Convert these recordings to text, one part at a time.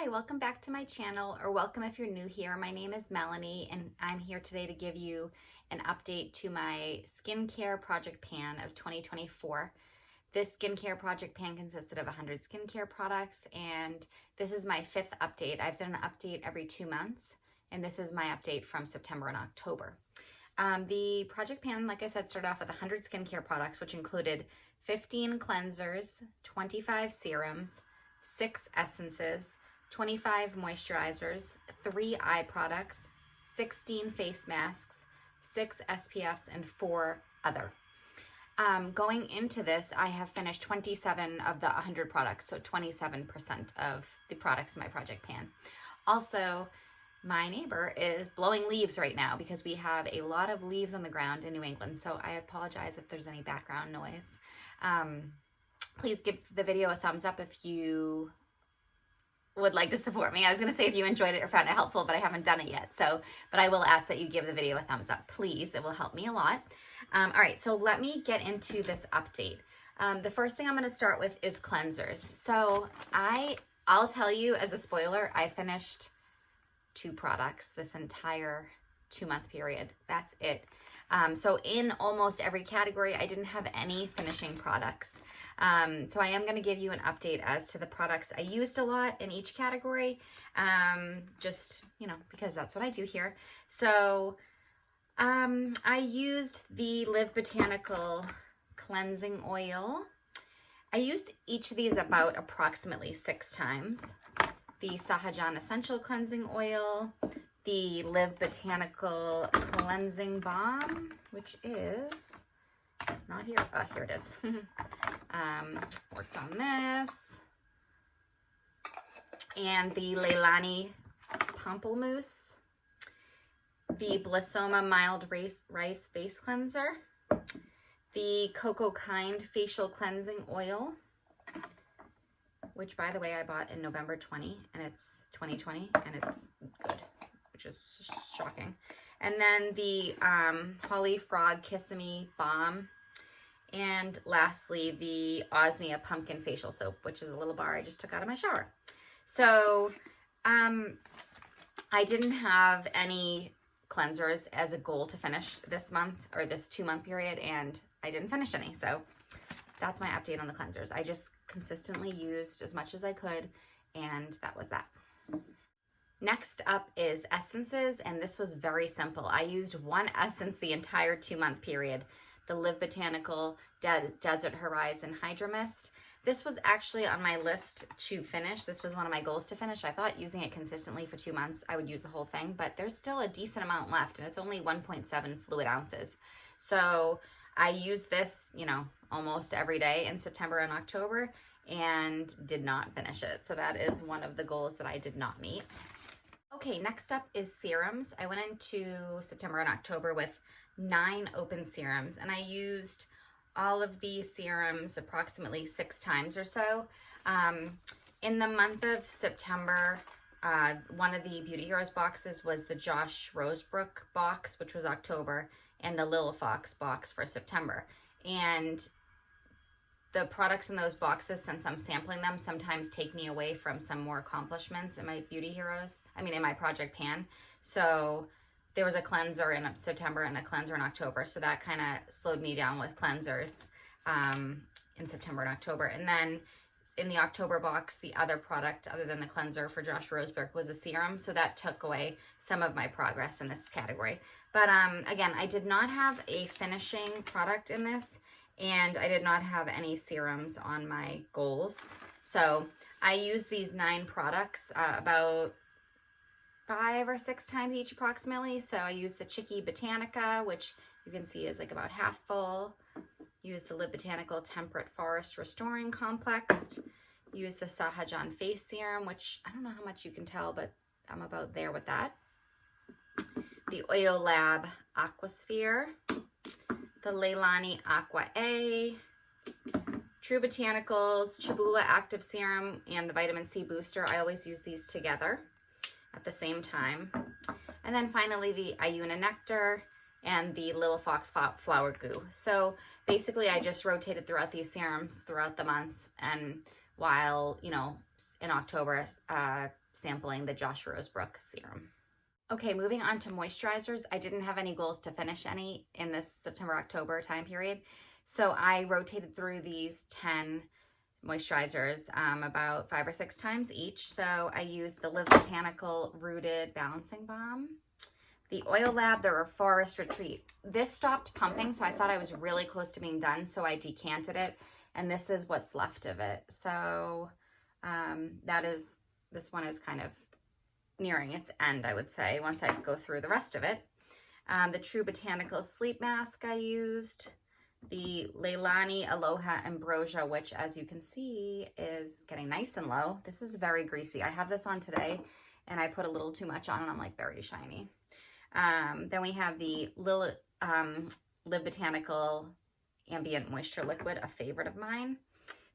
Hi, welcome back to my channel, or welcome if you're new here. My name is Melanie and I'm here today to give you an update to my skincare project pan of 2024. This skincare project pan consisted of 100 skincare products, and this is my 5th update. I've done an update every 2 months, and this is my update from September and October. The project pan, like I said, started off with 100 skincare products, which included 15 cleansers, 25 serums, 6 essences, 25 moisturizers, 3 eye products, 16 face masks, 6 SPFs, and 4 other. Going into this, I have finished 27 of the 100 products, so 27% of the products in my project pan. Also, my neighbor is blowing leaves right now because we have a lot of leaves on the ground in New England, so I apologize if there's any background noise. Please give the video a thumbs up if you would like to support me. I was going to say if you enjoyed it or found it helpful, but I haven't done it yet. But I will ask that you give the video a thumbs up, please. It will help me a lot. All right, so let me get into this update. The first thing I'm going to start with is cleansers. So I'll tell you as a spoiler, I finished 2 products this entire 2-month period. That's it. So in almost every category, I didn't have any finishing products. So I am going to give you an update as to the products I used a lot in each category, just, because that's what I do here. So I used the Live Botanical Cleansing Oil. I used each of these about approximately 6 times. The Sahajan Essential Cleansing Oil, the Live Botanical Cleansing Balm, which is not here. Oh, here it is. Worked on this. And the Leilani Pamplemousse, the Blissoma Mild Rice Face Cleanser, the Cocoa Kind Facial Cleansing Oil, which, by the way, I bought in November 2020, and it's good, which is shocking. And then the Holly Frog Kissimmee Balm. And lastly, the Osmia Pumpkin Facial Soap, which is a little bar I just took out of my shower. So I didn't have any cleansers as a goal to finish this month or this 2-month period, and I didn't finish any. So that's my update on the cleansers. I just consistently used as much as I could, and that was that. Next up is essences, and this was very simple. I used 1 essence the entire 2-month period, the Live Botanical Desert Horizon Hydra Mist. This was actually on my list to finish. This was one of my goals to finish. I thought using it consistently for 2 months, I would use the whole thing, but there's still a decent amount left, and it's only 1.7 fluid ounces. So I used this, almost every day in September and October, and did not finish it. So that is one of the goals that I did not meet. Okay, next up is serums. I went into September and October with 9 open serums, and I used all of these serums approximately 6 times or so. In the month of September, one of the Beauty Heroes boxes was the Josh Rosebrook box, which was October, and the Lil Fox box for September. And the products in those boxes, since I'm sampling them, sometimes take me away from some more accomplishments in my Beauty Heroes, in my project pan. So there was a cleanser in September and a cleanser in October. So that kind of slowed me down with cleansers in September and October. And then in the October box, the other product other than the cleanser for Josh Rosebrook was a serum. So that took away some of my progress in this category. But again, I did not have a finishing product in this, and I did not have any serums on my goals. So I used these 9 products about 5 or 6 times each approximately. So I used the Chicky Botanica, which you can see is like about half full. Used the Live Botanical Temperate Forest Restoring Complex. Used the Sahajan Face Serum, which I don't know how much you can tell, but I'm about there with that. The Oil Lab Aquasphere. The Leilani Aqua A, True Botanicals, Chibula Active Serum, and the Vitamin C Booster. I always use these together at the same time. And then finally the Ayuna Nectar and the Lil Fox Flower Goo. So basically I just rotated throughout these serums throughout the months, and while, in October, sampling the Josh Rosebrook serum. Okay, moving on to moisturizers. I didn't have any goals to finish any in this September-October time period. So I rotated through these 10 moisturizers about 5 or 6 times each. So I used the Live Botanical Rooted Balancing Balm, the Oil Lab, the Forest Retreat. This stopped pumping, so I thought I was really close to being done, so I decanted it, and this is what's left of it. So this one is kind of nearing its end, I would say, once I go through the rest of it. The True Botanical Sleep Mask I used, the Leilani Aloha Ambrosia, which, as you can see, is getting nice and low. This is very greasy. I have this on today, and I put a little too much on, and I'm like very shiny. Then we have the Live Botanical Ambient Moisture Liquid, a favorite of mine.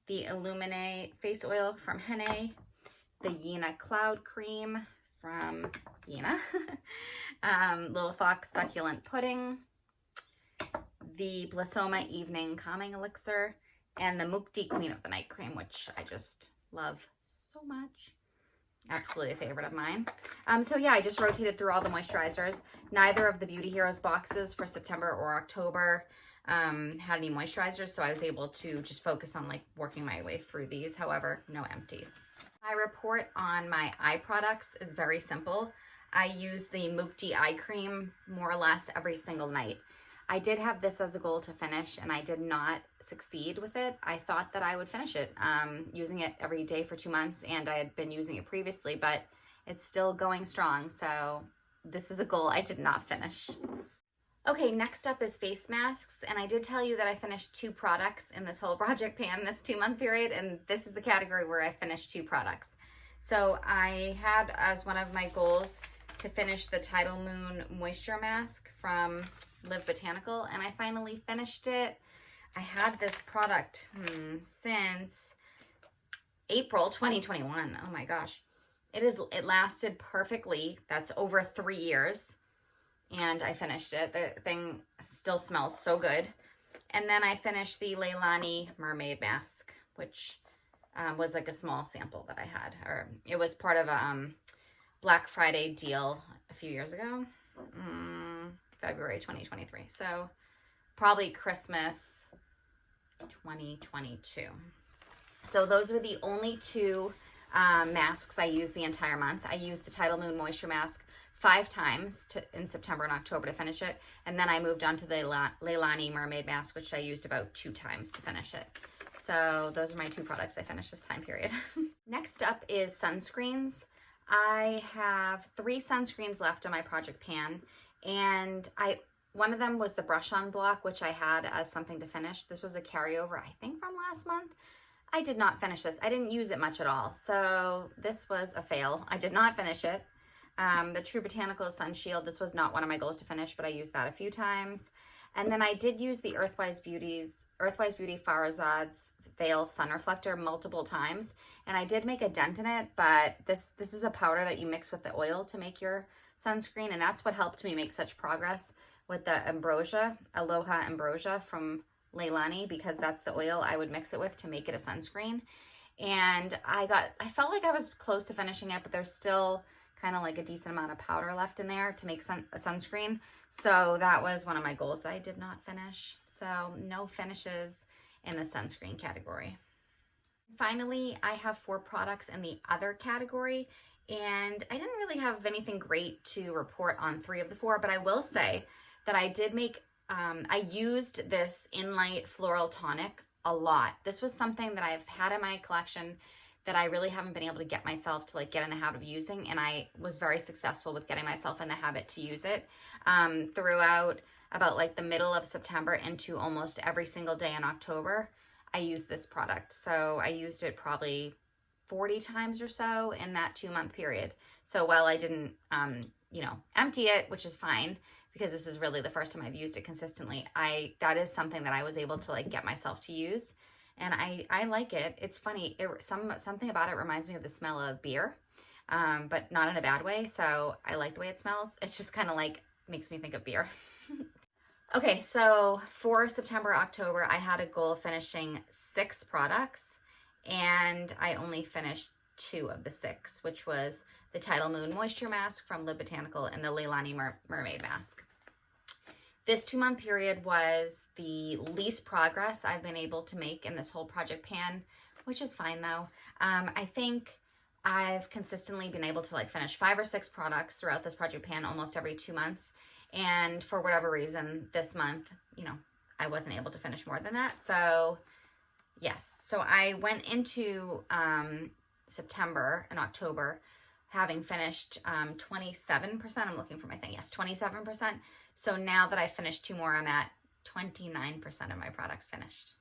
The Illuminate Face Oil from Henne. The Yena Cloud Cream from Yena. Little Fox Succulent Pudding. The Blissoma Evening Calming Elixir. And the Mukti Queen of the Night Cream, which I just love so much. Absolutely a favorite of mine. So yeah, I just rotated through all the moisturizers. Neither of the Beauty Heroes boxes for September or October had any moisturizers, so I was able to just focus on like working my way through these. However, no empties. My report on my eye products is very simple. I use the Mukti eye cream more or less every single night. I did have this as a goal to finish, and I did not succeed with it. I thought that I would finish it, using it every day for 2 months, and I had been using it previously, but it's still going strong, so this is a goal I did not finish. Okay, next up is face masks, and I did tell you that I finished 2 products in this whole project pan this 2-month period, and this is the category where I finished 2 products. So I had as one of my goals to finish the Tidal Moon Moisture Mask from Live Botanical, and I finally finished it. I had this product since April 2021. Oh my gosh. It lasted perfectly. That's over 3 years. And I finished it. The thing still smells so good. And then I finished the Leilani Mermaid Mask, which was like a small sample that I had. Or it was part of a Black Friday deal a few years ago. February 2023. So probably Christmas 2022. So those were the only 2 masks I used the entire month. I used the Tidal Moon Moisture Mask 5 times in September and October to finish it. And then I moved on to the Leilani Mermaid Mask, which I used about 2 times to finish it. So those are my 2 products I finished this time period. Next up is sunscreens. I have 3 sunscreens left on my project pan, and one of them was the Brush On Block, which I had as something to finish. This was a carryover, I think, from last month. I did not finish this. I didn't use it much at all, so this was a fail. I did not finish it. The True Botanical Sun Shield, this was not one of my goals to finish, but I used that a few times. And then I did use the Earthwise Beauty Farazad's Veil Sun Reflector multiple times, and I did make a dent in it, but this is a powder that you mix with the oil to make your sunscreen, and that's what helped me make such progress with the Aloha Ambrosia from Leilani, because that's the oil I would mix it with to make it a sunscreen. And I felt like I was close to finishing it, but there's still kind of like a decent amount of powder left in there to make a sunscreen. So that was one of my goals that I did not finish. So no finishes in the sunscreen category. Finally, I have 4 products in the other category, and I didn't really have anything great to report on 3 of the 4, but I will say that I did make, I used this Inlight Floral Tonic a lot. This was something that I've had in my collection that I really haven't been able to get myself to like get in the habit of using, and I was very successful with getting myself in the habit to use it throughout about like the middle of September into almost every single day in October. I used this product. So I used it probably 40 times or so in that 2-month period. So while I didn't, empty it, which is fine, because this is really the first time I've used it consistently, that is something that I was able to like get myself to use. And I like it. It's funny. Something about it reminds me of the smell of beer, but not in a bad way. So I like the way it smells. It's just kind of like makes me think of beer. Okay, so for September, October, I had a goal of finishing 6 products, and I only finished 2 of the 6, which was the Tidal Moon Moisture Mask from Live Botanical and the Leilani Mermaid Mask. This 2-month period was the least progress I've been able to make in this whole project pan, which is fine though. I think I've consistently been able to like finish 5 or 6 products throughout this project pan almost every 2 months. And for whatever reason, this month, you know, I wasn't able to finish more than that. So yes, so I went into September and October having finished 27%. I'm looking for my thing. Yes, 27%. So now that I finished 2 more, I'm at 29% of my products finished.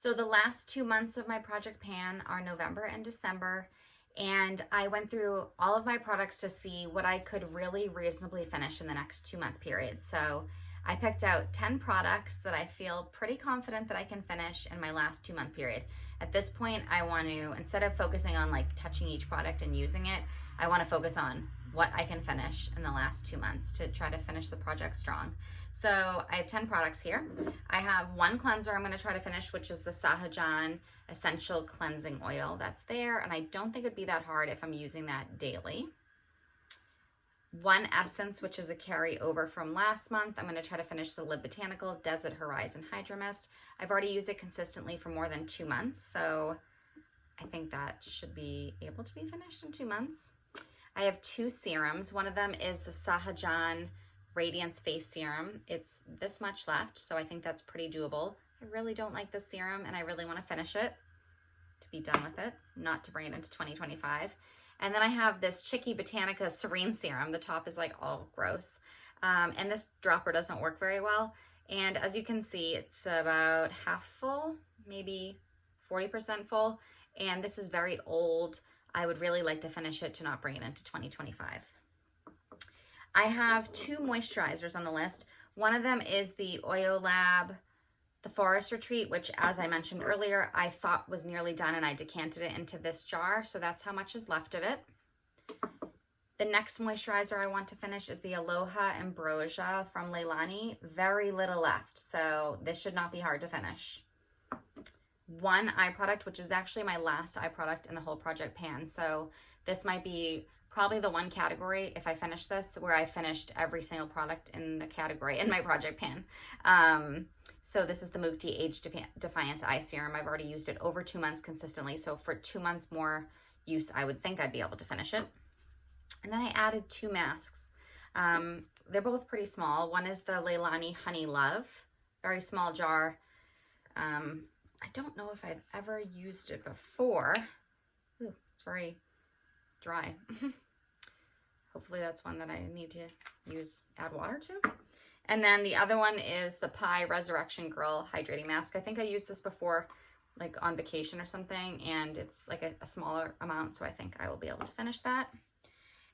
So the last 2 months of my project pan are November and December. And I went through all of my products to see what I could really reasonably finish in the next 2-month period. So I picked out 10 products that I feel pretty confident that I can finish in my last 2-month period. At this point, I want to, instead of focusing on like touching each product and using it, I want to focus on what I can finish in the last 2 months to try to finish the project strong. So I have 10 products here. I have 1 cleanser I'm going to try to finish, which is the Sahajan Essential Cleansing Oil. That's there, and I don't think it'd be that hard if I'm using that daily. 1 essence, which is a carryover from last month. I'm going to try to finish the Live Botanical Desert Horizon Hydro Mist. I've already used it consistently for more than 2 months, so I think that should be able to be finished in 2 months. I have 2 serums. One of them is the Sahajan Radiance Face Serum. It's this much left, so I think that's pretty doable. I really don't like this serum, and I really want to finish it to be done with it, not to bring it into 2025. And then I have this Chicky Botanica Serene Serum. The top is like all gross. And this dropper doesn't work very well. And as you can see, it's about half full, maybe 40% full. And this is very old. I would really like to finish it to not bring it into 2025. I have 2 moisturizers on the list. One of them is the Oyo Lab, the Forest Retreat, which, as I mentioned earlier, I thought was nearly done, and I decanted it into this jar, so that's how much is left of it. The next moisturizer I want to finish is the Aloha Ambrosia from Leilani. Very little left, so this should not be hard to finish. 1 eye product, which is actually my last eye product in the whole project pan, so this might be probably the one category, if I finish this, where I finished every single product in the category in my project pan. So this is the Mukti Age Defiance Eye Serum. I've already used it over 2 months consistently, so for 2 months more use, I would think I'd be able to finish it. And then I added 2 masks. They're both pretty small. One is the Leilani Honey Love, very small jar. I don't know if I've ever used it before. Ooh, it's very dry. Hopefully that's one that I need to add water to. And then the other one is the Pi Resurrection Girl Hydrating Mask. I think I used this before, like on vacation or something, and it's like a smaller amount, so I think I will be able to finish that.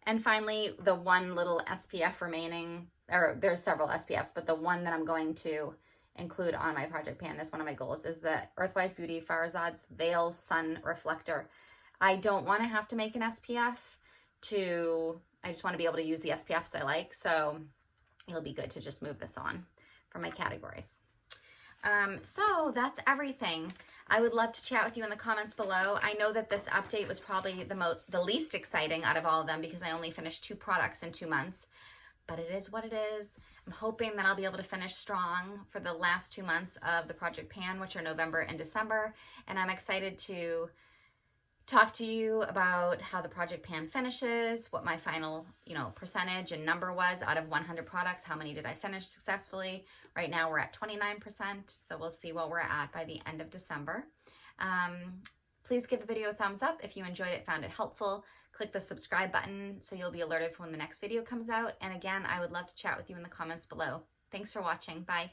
And finally, the one little SPF remaining, or there's several SPFs, but the one that I'm going to include on my project pan is one of my goals, is the Earthwise Beauty Farazad's Veil Sun Reflector. I don't want to have to make an SPF I just want to be able to use the SPFs I like, so it'll be good to just move this on for my categories. So that's everything. I would love to chat with you in the comments below. I know that this update was probably the least exciting out of all of them because I only finished 2 products in 2 months, but it is what it is. I'm hoping that I'll be able to finish strong for the last 2 months of the project pan, which are November and December, and I'm excited to talk to you about how the project pan finishes, what my final, percentage and number was out of 100 products. How many did I finish successfully? Right now we're at 29%, so we'll see what we're at by the end of December. Please give the video a thumbs up if you enjoyed it, found it helpful. Click the subscribe button so you'll be alerted for when the next video comes out. And again, I would love to chat with you in the comments below. Thanks for watching. Bye.